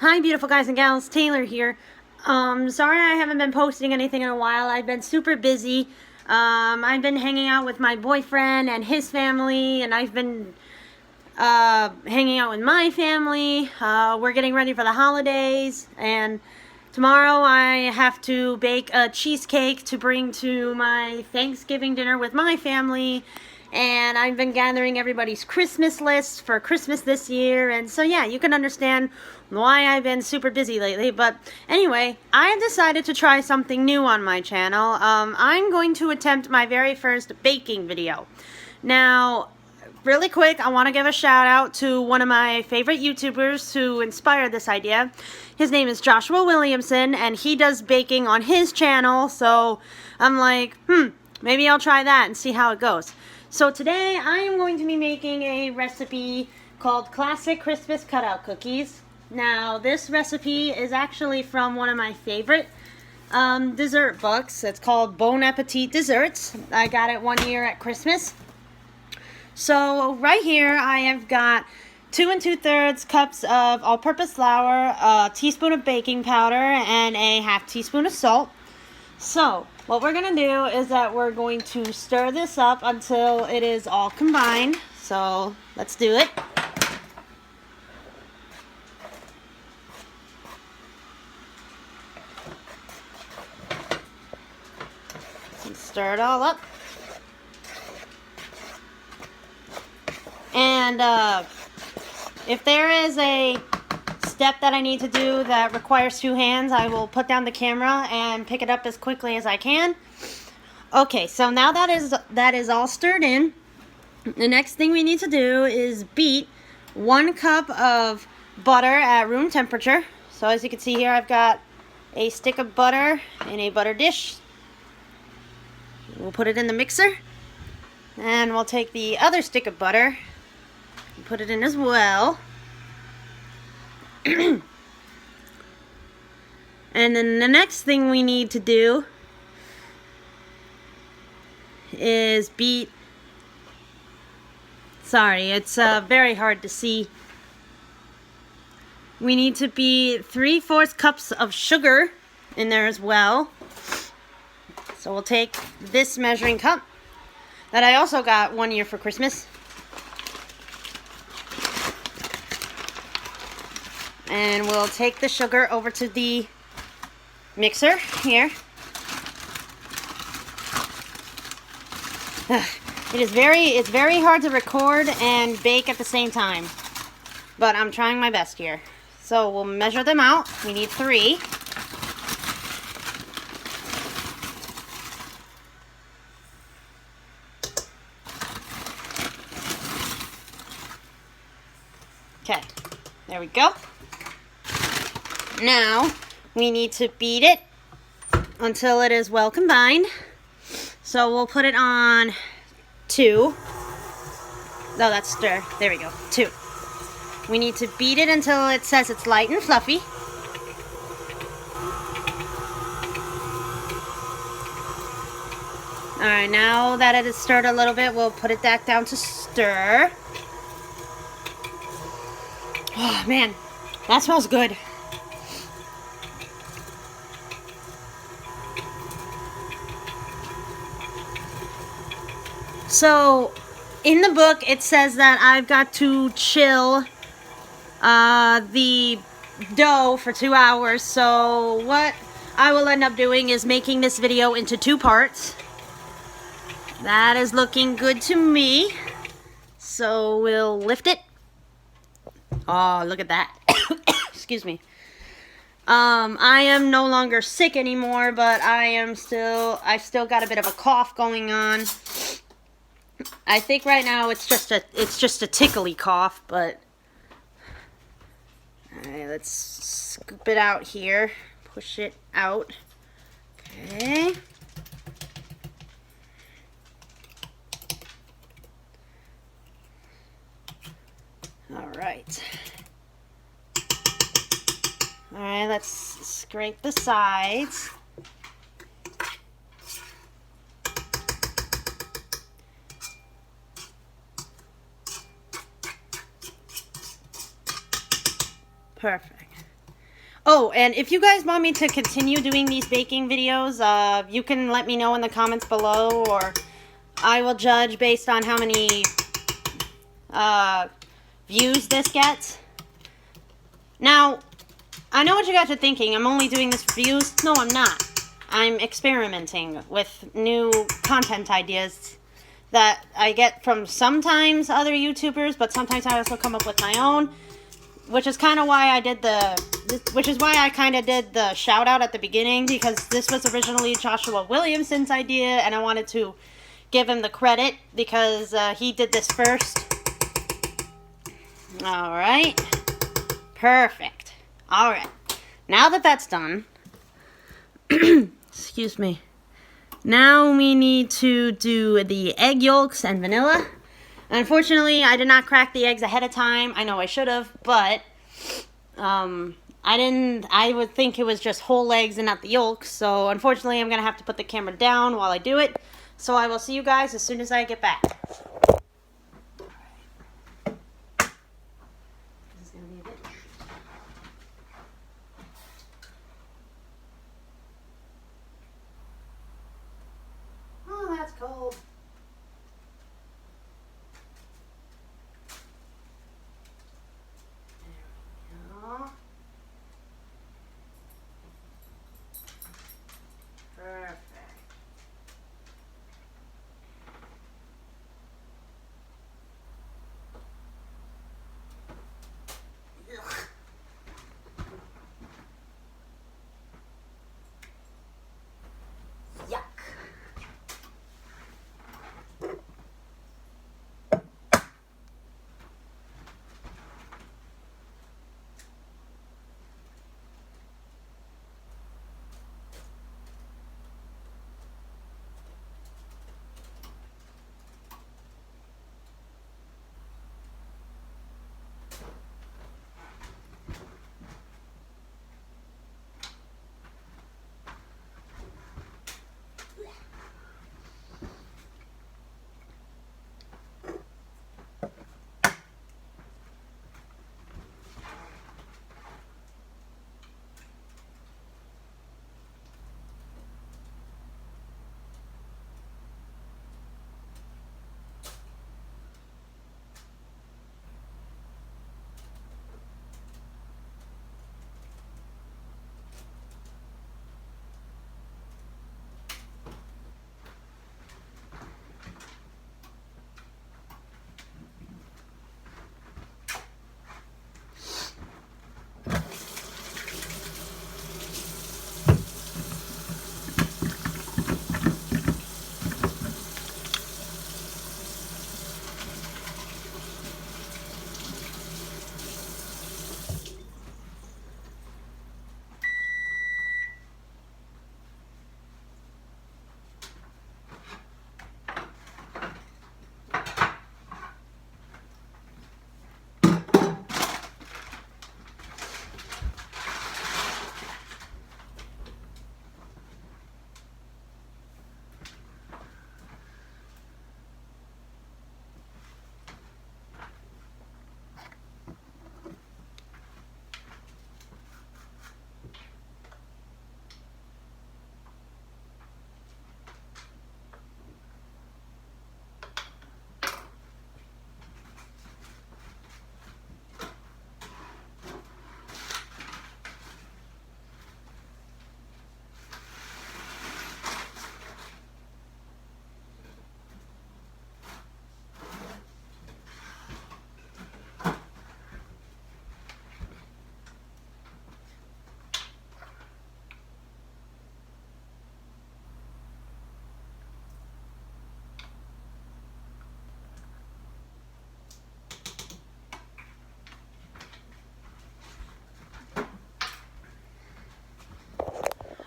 Hi beautiful guys and gals, Taylor here. Sorry I haven't been posting anything in a while. I've been super busy. I've been hanging out with my boyfriend and his family, and I've been hanging out with my family. We're getting ready for the holidays, and tomorrow I have to bake a cheesecake to bring to my Thanksgiving dinner with my family. And I've been gathering everybody's Christmas lists for Christmas this year. And so yeah, you can understand why I've been super busy lately. But anyway, I have decided to try something new on my channel. I'm going to attempt my very first baking video. Now, really quick, I want to give a shout out to one of my favorite YouTubers who inspired this idea. His name is Joshua Williamson, and he does baking on his channel. So I'm like, maybe I'll try that and see how it goes. So today I am going to be making a recipe called Classic Christmas Cutout Cookies. Now this recipe is actually from one of my favorite dessert books. It's called Bon Appetit Desserts. I got it one year at Christmas. So right here I have got 2 2/3 cups of all-purpose flour, a teaspoon of baking powder, and a ½ teaspoon of salt. So what we're going to do is that we're going to stir this up until it is all combined. So let's do it. And stir it all up. And if there is a step that I need to do that requires 2 hands, I will put down the camera and pick it up as quickly as I can. Okay, so now that is all stirred in, the next thing we need to do is beat 1 cup of butter at room temperature. So as you can see here, I've got a stick of butter in a butter dish. We'll put it in the mixer, and we'll take the other stick of butter and put it in as well. And then the next thing we need to do is beat, sorry, it's very hard to see. We need to beat 3/4 cups of sugar in there as well. So we'll take this measuring cup that I also got one year for Christmas. And we'll take the sugar over to the mixer here. It's very hard to record and bake at the same time, but I'm trying my best here. So we'll measure them out. We need 3. Okay, there we go. Now we need to beat it until it is well combined. So we'll put it on 2. No, that's stir. There we go. 2. We need to beat it until it says it's light and fluffy. Alright, now that it is stirred a little bit, we'll put it back down to stir. Oh man, that smells good. So, in the book, it says that I've got to chill the dough for 2 hours. So, what I will end up doing is making this video into 2 parts. That is looking good to me. So, we'll lift it. Oh, look at that. Excuse me. I am no longer sick anymore, but I've still got a bit of a cough going on. I think right now it's just a tickly cough, but alright, let's scoop it out here. Push it out. Okay. Alright. Alright, let's scrape the sides. Perfect. Oh, and if you guys want me to continue doing these baking videos, you can let me know in the comments below, or I will judge based on how many views this gets. Now, I know what you guys are thinking. I'm only doing this for views. No, I'm not. I'm experimenting with new content ideas that I get from sometimes other YouTubers, but sometimes I also come up with my own, which is kind of why I did the shout out at the beginning, because this was originally Joshua Williamson's idea, and I wanted to give him the credit because he did this first. All right. Perfect. All right. Now that that's done, excuse me. Now we need to do the egg yolks and vanilla. Unfortunately, I did not crack the eggs ahead of time. I know I should have, but I didn't. I would think it was just whole eggs and not the yolks. So unfortunately, I'm going to have to put the camera down while I do it. So I will see you guys as soon as I get back. This is going to be a bit. Oh, that's cold. Perfect. Yuck.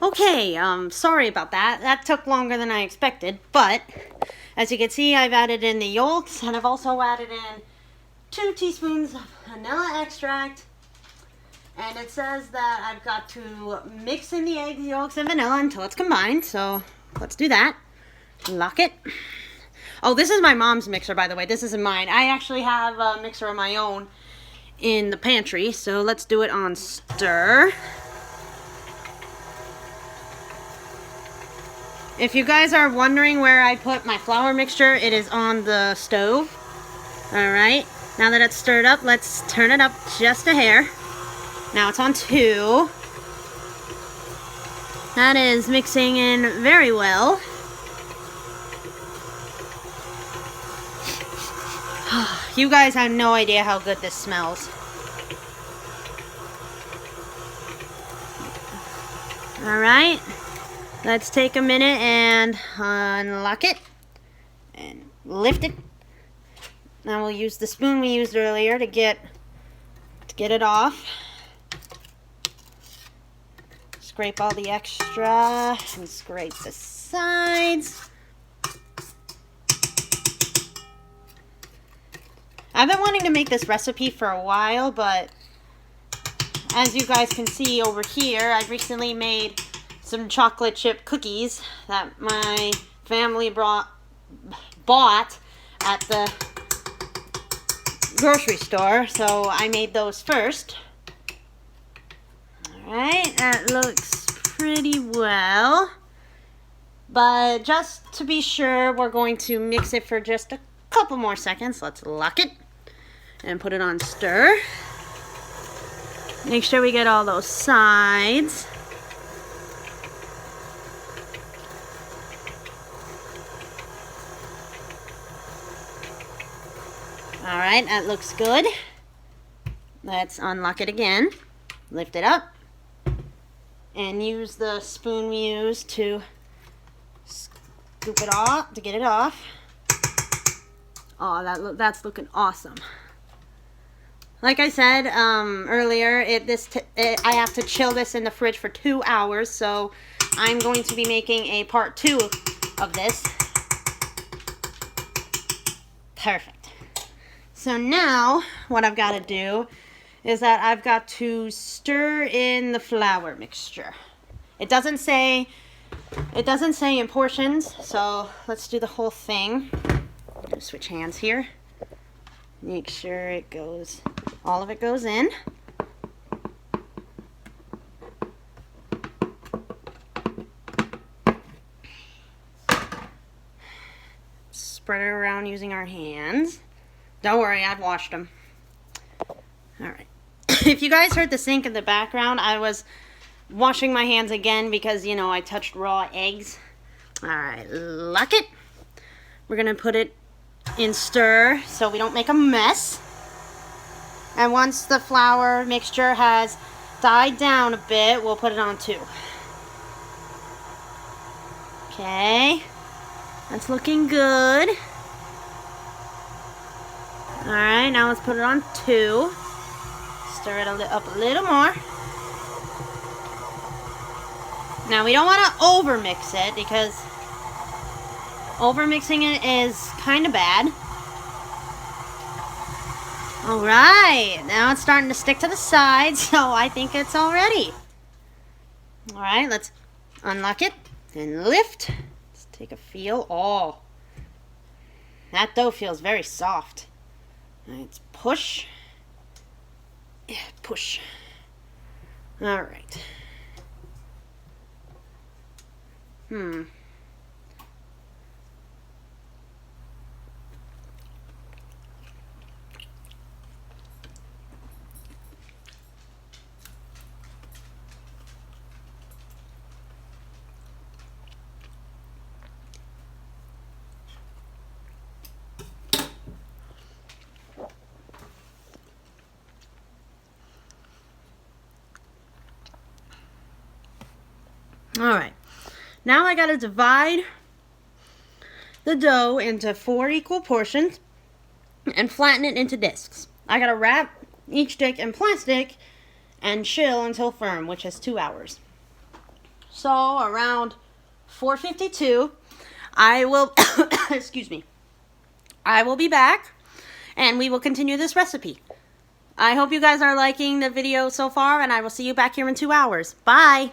Okay, sorry about that. That took longer than I expected, but as you can see, I've added in the yolks, and I've also added in 2 teaspoons of vanilla extract. And it says that I've got to mix in the egg yolks and vanilla until it's combined, so let's do that. Lock it. Oh, this is my mom's mixer, by the way. This isn't mine. I actually have a mixer of my own in the pantry, so let's do it on stir. If you guys are wondering where I put my flour mixture, it is on the stove. Alright, now that it's stirred up, let's turn it up just a hair. Now it's on 2. That is mixing in very well. You guys have no idea how good this smells. Alright, let's take a minute and unlock it and lift it. Now we'll use the spoon we used earlier to get it off. Scrape all the extra and scrape the sides. I've been wanting to make this recipe for a while, but as you guys can see over here, I've recently made some chocolate chip cookies that my family bought at the grocery store, so I made those first. Alright, that looks pretty well. But just to be sure, we're going to mix it for just a couple more seconds. Let's lock it and put it on stir. Make sure we get all those sides. Alright, that looks good. Let's unlock it again. Lift it up. And use the spoon we used to scoop it off, to get it off. Oh, that's looking awesome. Like I said earlier, I have to chill this in the fridge for 2 hours, so I'm going to be making a part 2 of this. Perfect. So now, what I've got to do is that I've got to stir in the flour mixture. It doesn't say in portions, so let's do the whole thing. I'm going to switch hands here. Make sure all of it goes in. Spread it around using our hands. Don't worry, I've washed them. Alright. If you guys heard the sink in the background, I was washing my hands again because, you know, I touched raw eggs. Alright, lock it. We're going to put it in stir so we don't make a mess. And once the flour mixture has died down a bit, we'll put it on 2. Okay. That's looking good. Alright, now let's put it on 2. Stir it up a little more. Now we don't want to over-mix it because over-mixing it is kind of bad. Alright, now it's starting to stick to the sides, so I think it's all ready. Alright, let's unlock it and lift. Let's take a feel. Oh, that dough feels very soft. Let's push. Yeah, push. Alright. Alright, now I gotta divide the dough into 4 equal portions and flatten it into discs. I gotta wrap each disc in plastic and chill until firm, which is 2 hours. So around 4:52, I will, excuse me, I will be back and we will continue this recipe. I hope you guys are liking the video so far, and I will see you back here in 2 hours. Bye!